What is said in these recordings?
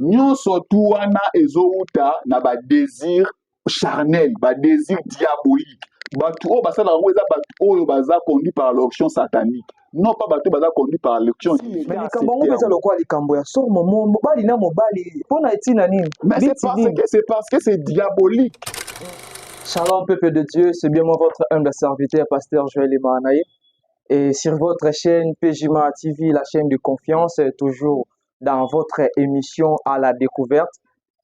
nyonso tu wana ezouta na ba désir charnel, ba désir diabolique. Batu o basala yango eza batu oyo baza conduit par l'onction satanique. Non pas batu baza conduit par l'onction. Mais likambo ngo pesa lokwa likambo ya sor momo mobali na mobali pona etina nini? Mais c'est parce que c'est diabolique. Shalom peuple de Dieu, c'est bien moi votre humble serviteur pasteur Joël Emanaï. Et sur votre chaîne PJMA TV, la chaîne de confiance, toujours dans votre émission à la découverte.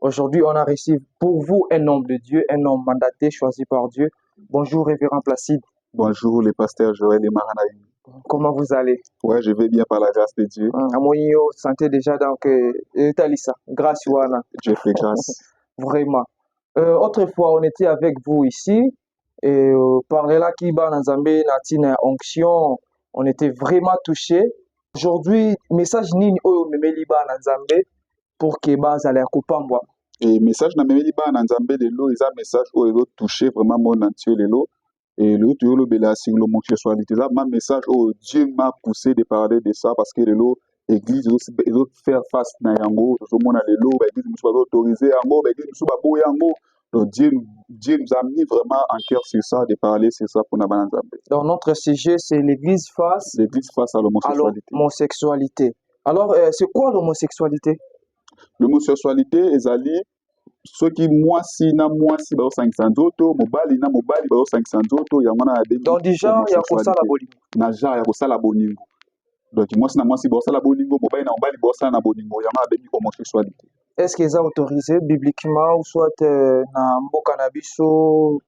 Aujourd'hui, on a reçu pour vous un homme de Dieu, un homme mandaté, choisi par Dieu. Bonjour, révérend Placide. Bonjour, le pasteur Joël Emanaï. Comment vous allez? Ouais, je vais bien par la grâce de Dieu. Amoyo, santé déjà, donc, Talissa, grâce Wana. Dieu fait grâce. Vraiment. Autrefois, on était avec vous ici. Et par là qui bat dans Zambé, Natina onction, on était vraiment touchés. Aujourd'hui, message ni o memeliba dans Zambé pour que bas aller kupambwa. Et message na memeliba dans Zambé de l'eau, ils a message où ils ont touché vraiment mon entier de l'eau. Et l'autre yo le bela sur l'homosexualité là, ma message où Dieu m'a poussé de parler de ça parce que l'eau église ils ont faire face na yango, tout le monde a l'eau, église nous soit autorisé yango, église nous soit boy yango. Donc Dieu nous a mis vraiment en cœur sur ça, de parler sur ça pour nous dans Zambie. Donc notre sujet c'est l'église face à l'homosexualité. Alors c'est quoi l'homosexualité? L'homosexualité ezali ceux qui moi si ba 500 auto mobali na mobali ba 500 auto yango na de. Donc déjà il y a ko sala bolingo. Na ja ya ko sala bolingo. Donc moi si ba sala bolingo mobali na mobali ba sala na bolingo yango na de homosexualité. Est-ce qu'ils ont autorisé bibliquement ou soit na mboka na biso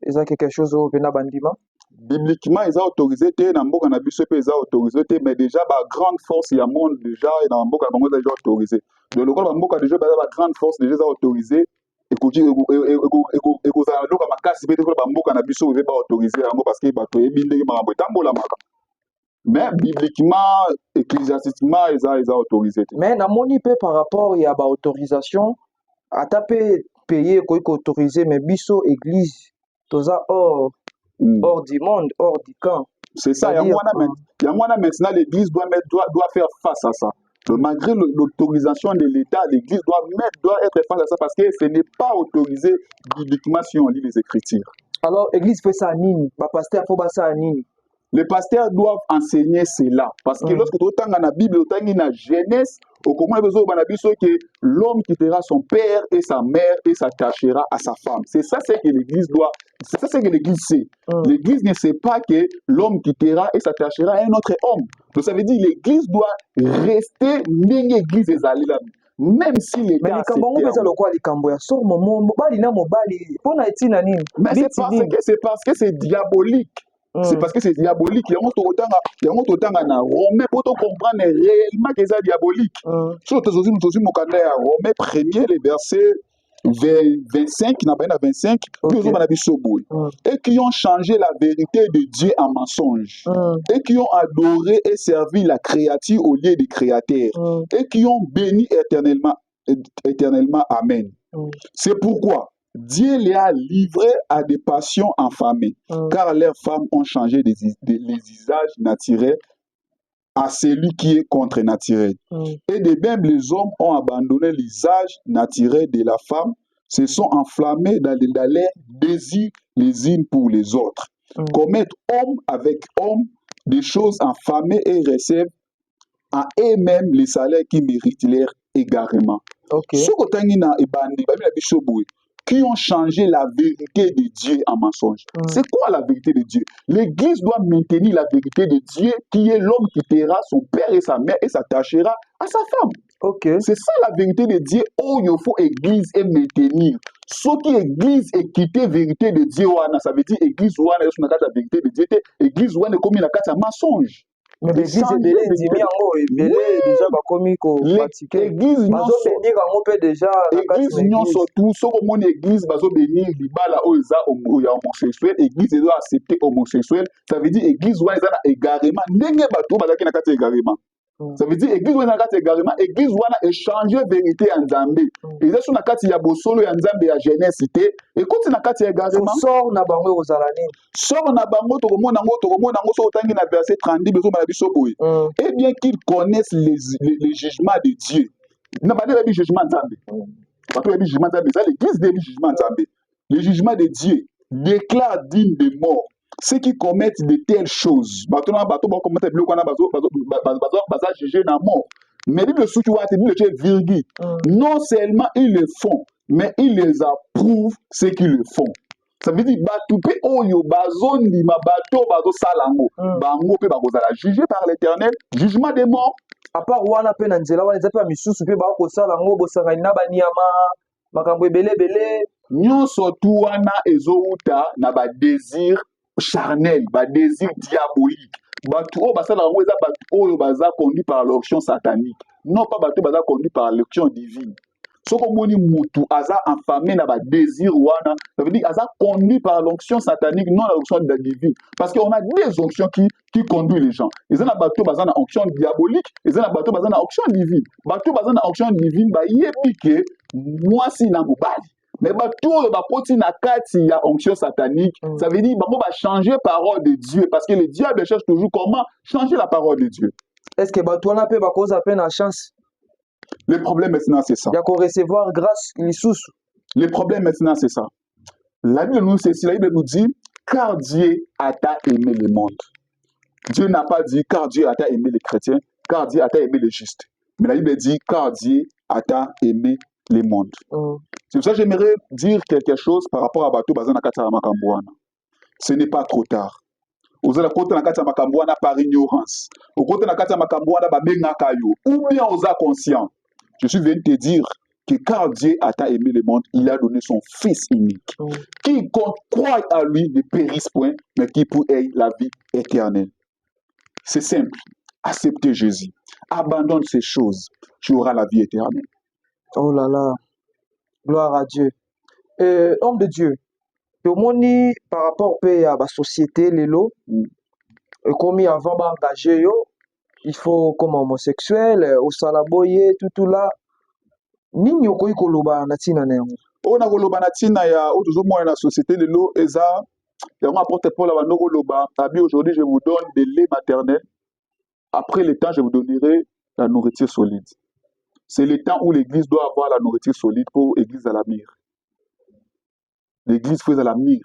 ils ont quelque chose au vena bandima? Bibliquement ils ont autorisé te na mboka na biso pe ils ont autorisé te mais déjà ba grande force ya monde déjà et na mboka bango déjà autorisé. De local mboka déjà ba grande force déjà autorisé ekoki ekozala loka makasi pe te ba mboka na biso ba autorisé yango parce que bato ebindeki makambo etambola maka. Mais bibliquement, ecclésiastiquement, ils ont autorisé. Mais na moni pe par rapport il y a ba autorisation à taper payer quoi autorisé mais biso église toza hors du monde, hors du camp. C'est ça, il y a maintenant l'église doit faire face à ça. Malgré l'autorisation de l'État, l'église doit être face à ça parce que ce n'est pas autorisé bibliquement si on lit les Écritures. Alors l'église fait ça à nini? Ba pasteur faut ba ça à nini? Les pasteurs doivent enseigner cela. Parce que lorsque tu as dans la Bible, tu as dans la Genèse, que l'homme quittera son père et sa mère et s'attachera à sa femme. C'est ça ce que l'Église doit. C'est ça ce que l'Église sait. L'Église ne sait pas que l'homme quittera et s'attachera à un autre homme. Donc ça veut dire que l'Église doit rester une église là. Même si les mais c'est parce que c'est diabolique. C'est parce que c'est diabolique. Il y a autant na Romain pour comprendre réellement que c'est diabolique. Sur Romain 1er, les versets 25, et qui ont changé la vérité de Dieu en mensonge, et qui ont adoré et servi la créature au lieu du créateur, et qui ont béni éternellement. Amen. C'est pourquoi Dieu les a livrés à des passions enflammées, car leurs femmes ont changé les usages naturels à celui qui est contre-naturel. Et de même, les hommes ont abandonné l'usage naturel de la femme, se sont enflammés dans leurs désirs les unes pour les autres, commettent homme avec homme des choses enflammées et reçoivent à eux-mêmes les salaires qui méritent leur égarement. Qui ont changé la vérité de Dieu en mensonge. C'est quoi la vérité de Dieu? L'Église doit maintenir la vérité de Dieu qui est l'homme qui quittera son père et sa mère et s'attachera à sa femme. C'est ça la vérité de Dieu. Oh, il faut Église et maintenir. Ce qui Église est quitter la vérité de Dieu, ça veut dire Église ou la vérité de Dieu, Église ou comme il a mensonge. Mais l'église est déjà déjà commis pratiquer. L'église déjà surtout ce que mon église bazo bénir libala oza homosexuel, église doit accepter homosexuel, ça veut dire église ou eza na égarement ndenge bato bazaki na kati égarement. Ça veut dire église ou na kati égarement, église ou na échanger vérité en Nzambe. Et ça sur na kati ya bosolo ya Nzambe ya Genèse cité et quand na kati égarement sort na bango ozalani. Sort na bango to komona ngo so otangi na verset 30 bezo na biso boye. Et bien qu'ils connaissent les jugements de Dieu na ba de jugement nzambe bato ba jugement nzambe ça l'église de jugement nzambe le jugement de Dieu déclare digne de mort ceux qui commettent de telles choses bato na bato ba commettre biloko na bazo juger na mort mais Bible soki wate Bible tu virgule non seulement ils le font mais ils les approuvent ceux qui le font. Ça veut dire bato pe oyo bazondima bato bazosalango bango pe bakozala jugé par l'Éternel jugement des morts. À part wana pe na nzela wana eza pe misusu pe bakosala ngo bosangani na baniama makambo ebele nyonso tu wana ezouta na badésir charnel badésir diabolique bato oyo basalaka ngo eza bato oyo baza conduit par l'onction satanique non pas bato baza conduit par l'onction divine. Soki omoni mutu aza enfamé na badésir wana ça veut dire aza conduit par l'onction satanique non l'onction divine parce qu'on a des onctions qui conduisent les gens. Eza na bato baza na onction diabolique eza na bato baza na onction divine bato baza na onction divine bayebi ke mwasi na mobali mais bato oyo bakoti na kati ya onction satanique ça veut dire bango changer parole de Dieu parce que le diable cherche toujours comment changer la parole de Dieu. Est-ce que bato wana pe bakoza pe na chance? Le problème maintenant, c'est ça. Il y a qu'on recevoir grâce, le problème maintenant, c'est ça. La Bible nous dit, car Dieu a tant aimé le monde. Dieu n'a pas dit, car Dieu a tant aimé les chrétiens, car Dieu a tant aimé les justes. Mais la Bible dit, car Dieu a tant aimé le monde. C'est pour ça que j'aimerais dire quelque chose par rapport à Bato Bazana Kata Makambouana. Ce n'est pas trop tard. Vous allez côté na kati makambouana par ignorance. Au côté na kati makambouana ba benga kayo. Ou bien vous êtes conscient. Je suis venu te dire que car Dieu a tant aimé le monde, il a donné son Fils unique. Quiconque croit à lui ne périsse point, mais qui pour ait la vie éternelle. C'est simple. Acceptez Jésus. Abandonne ces choses. Tu auras la vie éternelle. Oh là là. Gloire à Dieu. Homme de Dieu. Tomoni par rapport à la société, comme avant d'engager, il faut comme homosexuel, au salaboye, tout là. Nini okoyi koloba na tina na yango? O na koloba na tina ya o toujours moi na société lelo eza yango apporte pour la bando koloba abi aujourd'hui je vous donne des lait maternel. Après le temps je vous donnerai la nourriture solide. C'est le temps où l'église doit avoir la nourriture solide pour l'église à l'avenir. L'église fait à l'avenir.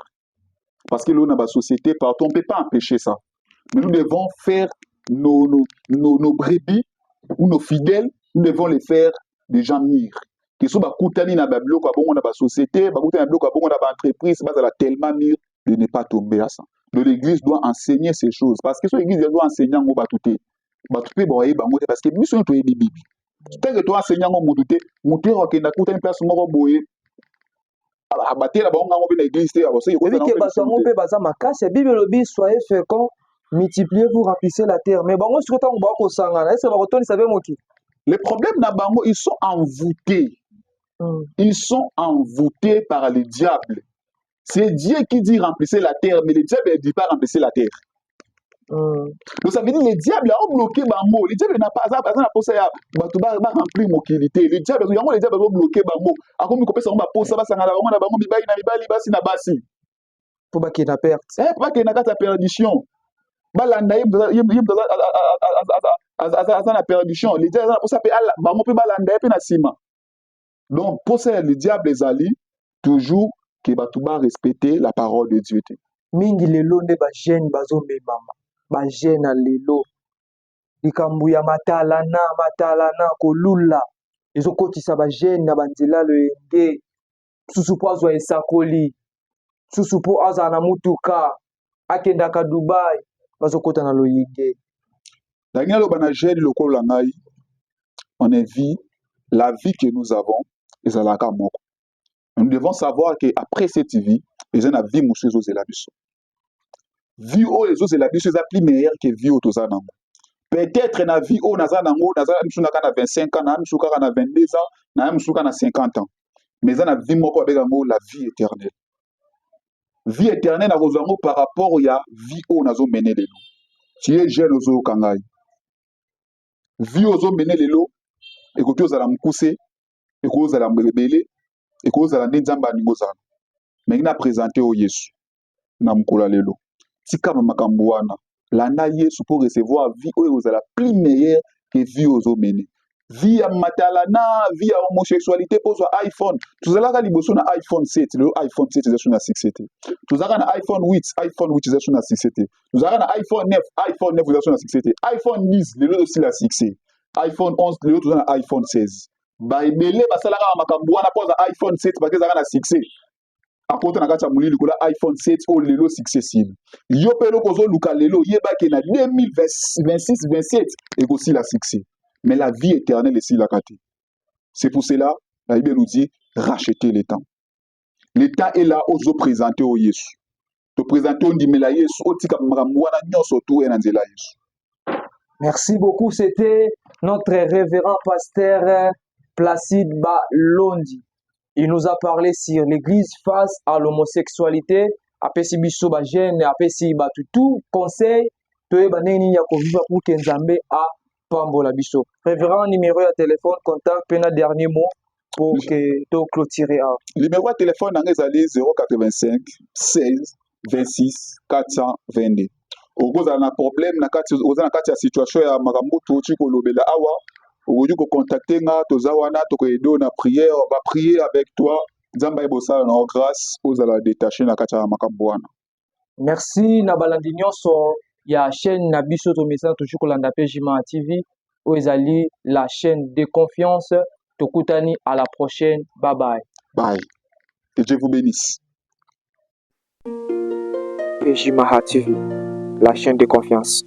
Parce que là, dans la société, partout, on ne peut pas empêcher ça. Mais nous devons faire nos brebis ou nos fidèles, nous devons les faire des gens mûrs. Qui sont dans la société, dans l'entreprise, tellement mûrs de ne pas tomber à ça. Donc l'église doit enseigner ces choses. Parce que l'église doit enseigner en batouté. Batouté, parce que nous sommes tous les bébés. Tant que tu enseignes en batouté, nous devons faire une place où abatela bango ngo na église te abose ko que basango pe baza makasi Bible lobi soyez féconds multipliez vous remplissez la terre mais bango siko tango ba ko sangana est-ce ba ko toni sabe moki les problèmes na bango ils sont envoûtés ils sont envoûtés par le diable c'est Dieu qui dit remplissez la terre mais le diable ne dit pas remplissez la terre. Donc ça veut dire le diable a bloqué bango le diable n'a pas ça posa ya bato ba remplir mokilité le diable a bloqué bango akomi ko pesa ba posa ba sangala bango na bango mibali na mibali basi na basi pour ba ki na perte pas que na kata perdition balanda yim na perdition le diable posa pe bango pe balanda pe na sima donc posa le diable ezali toujours que bato ba respecter la parole de Dieu mingi lelo nde ba jeune bazo mema ba jeune lelo likambu ya matalana kolula ezokotisa ba jeune na banzela loyenge susu po azwa esakoli susu po aza na mutuka akendaka Dubai bazokota na loyenge dangi aloba na jeune lokola ngai on est vie la vie que nous avons ezalaka moko nous devons savoir que après cette vie eza na vie mosusu ezozela biso vie oyo ezozela biso eza plus meilleure que vie oyo toza nango peut-être na vie oyo naza nango naza misu naka na 25 ans na misu kaka na 22 ans na misu kaka na 50 ans mais eza na vie moko babeka yango la vie éternelle nakozwa yango par rapport ya vie oyo nazomene lelo tu es jeune ozoyoka ngai vie oyo ozomene lelo ekoki ozala mokuse ekoki ozala ebele ekoki ozala nde nzambe alingi ozala mais na présente oyo Yesu na mokolo lelo tikama makambo wana landa Yesu pour recevoir vie oyo ozala plus meilleure que vie ozomene via matalana, via homosexualité pour iPhone. Tout ça là, liboso na iPhone 7, le iPhone 7 est sur la 6. Tout ça na iPhone 8, iPhone 8 est sur la 6. Tout ça na iPhone 9, iPhone 9 est sur la 6. iPhone 10, le lot aussi la 6. iPhone 11, le lot na iPhone 16. Ba ebele basala ka makambo wana pour iPhone 7 parce que ça na 6. Akonte na kati ya molili kola iPhone 7 o lelo successive. Yo pelo kozo luka lelo yeba ke na 2026 27 et aussi la 6. Mais la vie éternelle est si la kate. C'est pour cela la Bible nous dit racheter le temps. Le temps est là aux présenter au Yesu. Te présenter au ndimela Yesu o tika makambo wana nyonso to ena nzela Yesu. Merci beaucoup, c'était notre révérend pasteur Placide Balondi. Il nous a parlé sur l'église face à l'homosexualité. Après si biso ba jeune, après si ba tout conseil, to ba neni ya ko vivre pour que Nzambe a pambola biso. Révérend numéro de téléphone, contact, pena dernier mot pour que to clôturer. Numéro de téléphone nanga ezali 085 16 26 422. Okozala na problème na kati oza na kati ya situation ya makambo toti kolobela awa. Aujourd'hui, vous contactez nga, tozawana, tokoedo na prière, on va prier avec toi. Nzamba ebosa na grâce aux ala détacher na kati ya makambo wana. Merci na balandi nyonso ya chaîne na biso to message toujours kolanda PJMA TV o ezali la chaîne de confiance. Tokutani à la prochaine. Bye bye. Bye. Que Dieu vous bénisse. PJMA TV, la chaîne de confiance.